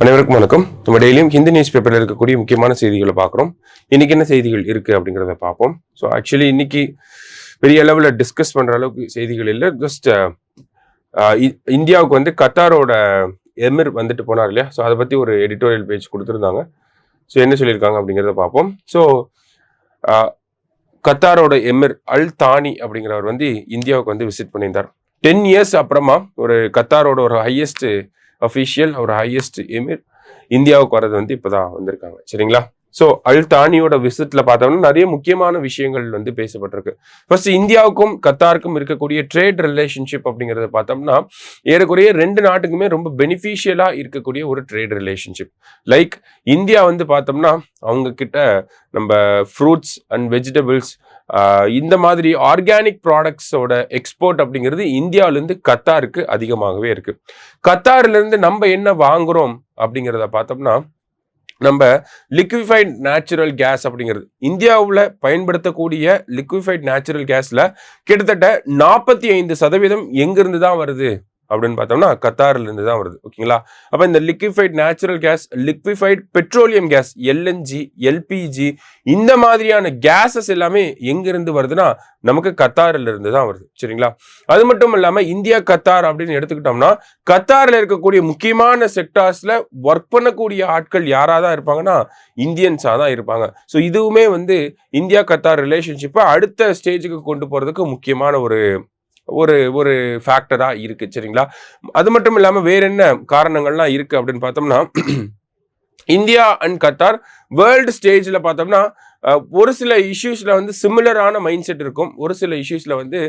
அனைவருக்கும் வணக்கம். நம்ம டெய்லியும் ஹிந்தி நியூஸ் பேப்பரில் இருக்கக்கூடிய முக்கியமான செய்திகளை பார்க்குறோம். இன்னைக்கு என்ன செய்திகள் இருக்குது அப்படிங்கிறத பார்ப்போம். ஸோ ஆக்சுவலி இன்னைக்கு பெரிய அளவில் டிஸ்கஸ் பண்ணுற அளவுக்கு செய்திகள் இல்லை. ஜஸ்ட் இந்தியாவுக்கு வந்து கத்தாரோட எமிர் வந்துட்டு போனார் இல்லையா? ஸோ அதை பற்றி ஒரு எடிட்டோரியல் பேஜ் கொடுத்துருந்தாங்க. ஸோ என்ன சொல்லியிருக்காங்க அப்படிங்கிறத பார்ப்போம். ஸோ கத்தாரோட எமிர் அல் தானி அப்படிங்கிறவர் வந்து இந்தியாவுக்கு வந்து விசிட் பண்ணியிருந்தார். 10 இயர்ஸ் அப்புறமா ஒரு கத்தாரோட ஒரு ஹையஸ்ட் அஃபிஷியல் ஒரு ஹையஸ்ட் எமிர் இந்தியாவுக்கு வர்றது வந்து இப்போதான் வந்திருக்காங்க. சரிங்களா? ஸோ அல் தானியோட விசிட்ல பார்த்தோம்னா நிறைய முக்கியமான விஷயங்கள் வந்து பேசப்பட்டிருக்கு. ஃபர்ஸ்ட் இந்தியாவுக்கும் கத்தாருக்கும் இருக்கக்கூடிய ட்ரேட் ரிலேஷன்ஷிப் அப்படிங்கிறத பார்த்தோம்னா ஏறக்குறைய 2 நாட்டுக்குமே ரொம்ப பெனிஃபிஷியலா இருக்கக்கூடிய ஒரு ட்ரேட் ரிலேஷன்ஷிப். லைக் இந்தியா வந்து பார்த்தோம்னா அவங்க கிட்ட நம்ம ஃப்ரூட்ஸ் அண்ட் வெஜிடபிள்ஸ் இந்த மாதிரி ஆர்கானிக் ப்ராடக்ட்ஸோட எக்ஸ்போர்ட் அப்படிங்கிறது இந்தியாவிலேருந்து கத்தாருக்கு அதிகமாகவே இருக்கு. கத்தார்ல இருந்து நம்ம என்ன வாங்குறோம் அப்படிங்கிறத பார்த்தோம்னா நம்ம லிக்விஃபைட் நேச்சுரல் கேஸ் அப்படிங்கிறது இந்தியாவில் பயன்படுத்தக்கூடிய லிக்விஃபைட் நேச்சுரல் கேஸ்ல கிட்டத்தட்ட 45% எங்கிருந்து தான் வருது அப்படின்னு பார்த்தோம்னா கத்தாரில் இருந்து தான் வருது. ஓகேங்களா? அப்போ இந்த liquefied natural gas, liquefied petroleum gas, LNG, LPG இந்த மாதிரியான கேஸஸ் எல்லாமே எங்கிருந்து வருதுன்னா நமக்கு கத்தாரில் இருந்து தான் வருது. சரிங்களா? அது மட்டும் இல்லாமல் இந்தியா கத்தார் அப்படின்னு எடுத்துக்கிட்டோம்னா கத்தாரில் இருக்கக்கூடிய முக்கியமான செக்டார்ஸ்ல ஒர்க் பண்ணக்கூடிய ஆட்கள் யாராக தான் இருப்பாங்கன்னா இந்தியன்ஸாக தான் இருப்பாங்க. ஸோ இதுவுமே வந்து இந்தியா கத்தார் ரிலேஷன்ஷிப்பை அடுத்த ஸ்டேஜுக்கு கொண்டு போறதுக்கு முக்கியமான ஒரு ஒரு ஒரு ஃபேக்டரா இருக்கு. சரிங்களா? அது மட்டும் இல்லாம வேற என்ன காரணங்கள்லாம் இருக்கு அப்படின்னு பார்த்தோம்னா இந்தியா அண்ட் கத்தார் வேர்ல்டு ஸ்டேஜ்ல பார்த்தோம்னா ஒரு சில இஷ்யூஸ்ல வந்து சிமிலரான மைண்ட் செட் இருக்கும், ஒரு சில இஷ்யூஸ்ல வந்து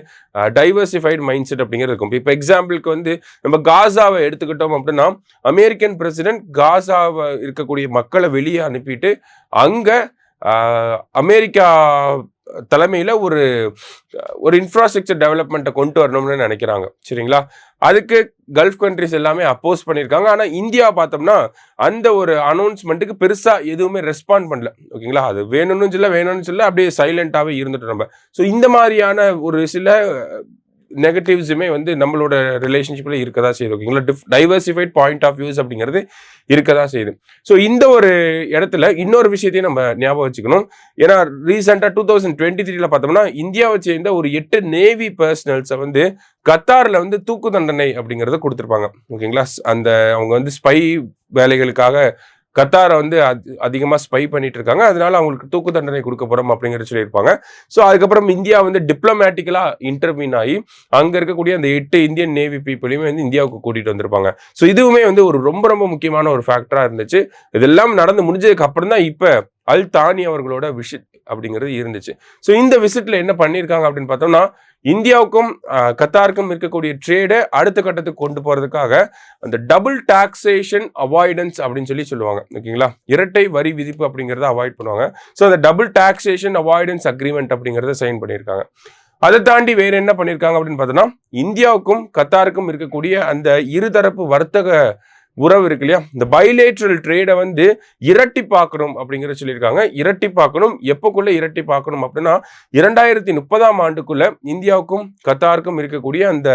டைவர்சிஃபைடு மைண்ட் செட் அப்படிங்கிறது இருக்கும். இப்போ எக்ஸாம்பிளுக்கு வந்து நம்ம காசாவை எடுத்துக்கிட்டோம் அப்படின்னா அமெரிக்கன் பிரசிடென்ட் காசாவை இருக்கக்கூடிய மக்களை வெளியே அனுப்பிட்டு அங்க அமெரிக்கா தலைமையில ஒரு இன்ஃப்ராஸ்ட்ரக்சர் டெவலப்மெண்ட்டை கொண்டு வரணும்னு நினைக்கிறாங்க. சரிங்களா? அதுக்கு கல்ஃப் கண்ட்ரிஸ் எல்லாமே அப்போஸ் பண்ணியிருக்காங்க. ஆனால் இந்தியா பார்த்தோம்னா அந்த ஒரு அனௌன்ஸ்மெண்ட்டுக்கு பெருசா எதுவுமே ரெஸ்பாண்ட் பண்ணல. ஓகேங்களா? அது வேணும்னு சொல்ல அப்படியே சைலண்டாகவே இருந்துட்டு நம்ம. ஸோ இந்த மாதிரியான ஒரு சில நெகட்டிவ்ஸுமே வந்து நம்மளோட ரிலேஷன்ஷிப்ல இருக்கதா செய்யுது. ஓகேங்களா? டைவர்சிஃபைட் பாயிண்ட் ஆஃப் வியூஸ் அப்படிங்கிறது இருக்கதா செய்யுது. ஸோ இந்த ஒரு இடத்துல இன்னொரு விஷயத்தையும் நம்ம ஞாபகம் வச்சுக்கணும். ஏன்னா ரீசெண்டாக 2023 பார்த்தோம்னா இந்தியாவை சேர்ந்த ஒரு 8 நேவி பர்சனல்ஸை வந்து கத்தாரில் வந்து தூக்கு தண்டனை அப்படிங்கிறத கொடுத்துருப்பாங்க. ஓகேங்களா? அந்த அவங்க வந்து ஸ்பை வேலைகளுக்காக கத்தாரை வந்து அதிகமாக ஸ்பை பண்ணிட்டு இருக்காங்க, அதனால அவங்களுக்கு தூக்கு தண்டனை கொடுக்க போறோம் அப்படிங்கிற சொல்லியிருப்பாங்க. ஸோ அதுக்கப்புறம் இந்தியா வந்து டிப்ளமேட்டிக்கலா இன்டர்வீன் ஆகி அங்க இருக்கக்கூடிய அந்த 8 இந்தியன் நேவி பீப்புளையுமே வந்து இந்தியாவுக்கு கூட்டிட்டு வந்திருப்பாங்க. ஸோ இதுவுமே வந்து ஒரு ரொம்ப ரொம்ப முக்கியமான ஒரு ஃபேக்டரா இருந்துச்சு. இதெல்லாம் நடந்து முடிஞ்சதுக்கு அப்புறம் தான் இப்ப அல் தானி அவர்களோட விசிட் அப்படிங்கிறது இருந்துச்சு. ஸோ இந்த விசிட்ல என்ன பண்ணியிருக்காங்க அப்படின்னு பார்த்தோம்னா இந்தியாவுக்கும் கத்தாருக்கும் இருக்கக்கூடிய ட்ரேடை அடுத்த கட்டத்துக்கு கொண்டு போறதுக்காக அந்த டபுள் டாக்ஸேஷன் அவாய்டன்ஸ் அப்படின்னு சொல்லுவாங்க. ஓகேங்களா? இரட்டை வரி விதிப்பு அப்படிங்கிறத அவாய்ட் பண்ணுவாங்க. ஸோ அந்த டபுள் டாக்ஸேஷன் அவாய்டன்ஸ் அக்ரிமெண்ட் அப்படிங்கிறத சைன் பண்ணியிருக்காங்க. அதை தாண்டி வேற என்ன பண்ணியிருக்காங்க அப்படின்னு பார்த்தோம்னா இந்தியாவுக்கும் கத்தாருக்கும் இருக்கக்கூடிய அந்த இருதரப்பு வர்த்தக உறவு இருக்கு இல்லையா, இந்த பைலேட்ரல் ட்ரேடை வந்து இரட்டி பார்க்கணும் அப்படிங்கிற சொல்லியிருக்காங்க. இரட்டி பார்க்கணும். எப்போக்குள்ள இரட்டி பார்க்கணும் அப்படின்னா 2030ஆம் ஆண்டுக்குள்ள இந்தியாவுக்கும் கத்தாருக்கும் இருக்கக்கூடிய அந்த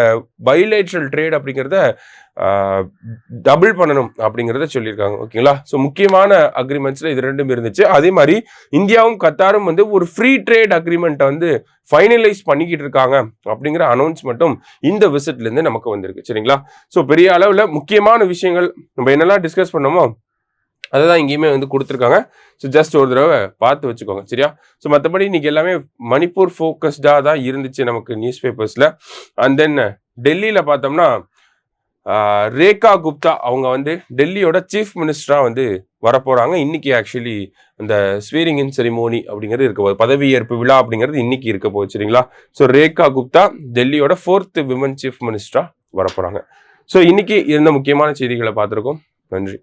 பைலேட்ரல் ட்ரேட் அப்படிங்கிறத டபுள் பண்ணணும் அப்படிங்கிறத சொல்லியிருக்காங்க. ஓகேங்களா? ஸோ முக்கியமான அக்ரிமெண்ட்ஸ்ல இது ரெண்டும் இருந்துச்சு. அதே மாதிரி இந்தியாவும் கத்தாரும் வந்து ஒரு ஃப்ரீ ட்ரேட் அக்ரிமெண்ட்டை வந்து ஃபைனலைஸ் பண்ணிக்கிட்டு இருக்காங்க அப்படிங்கிற அனௌன்ஸ்மெண்ட்டும் இந்த விசிட்ல இருந்து நமக்கு வந்திருக்கு. சரிங்களா? ஸோ பெரிய அளவில் முக்கியமான விஷயங்கள் நம்ம என்னெல்லாம் டிஸ்கஸ் பண்ணோமோ அதை தான் இங்கேயுமே வந்து கொடுத்துருக்காங்க. ஸோ ஜஸ்ட் ஒரு தடவை பார்த்து வச்சுக்கோங்க. சரியா? ஸோ மற்றபடி இன்னைக்கு எல்லாமே மணிப்பூர் ஃபோக்கஸ்டாக தான் இருந்துச்சு நமக்கு நியூஸ் பேப்பர்ஸ்ல. அண்ட் தென் டெல்லியில பார்த்தோம்னா ரேகா குப்தா அவங்க வந்து டெல்லியோட சீஃப் மினிஸ்டரா வந்து வரப்போறாங்க. இன்னைக்கு ஆக்சுவலி அந்த ஸ்வீரிங் இன் செரிமோனி அப்படிங்கிறது இருக்க போகுது, பதவியேற்பு விழா அப்படிங்கிறது இன்னைக்கு இருக்க போகுது. சரிங்களா? ஸோ ரேகா குப்தா டெல்லியோட 4th விமன் சீஃப் மினிஸ்டரா வரப்போறாங்க. ஸோ இன்னைக்கு இருந்த முக்கியமான செய்திகளை பார்த்துருக்கோம். நன்றி.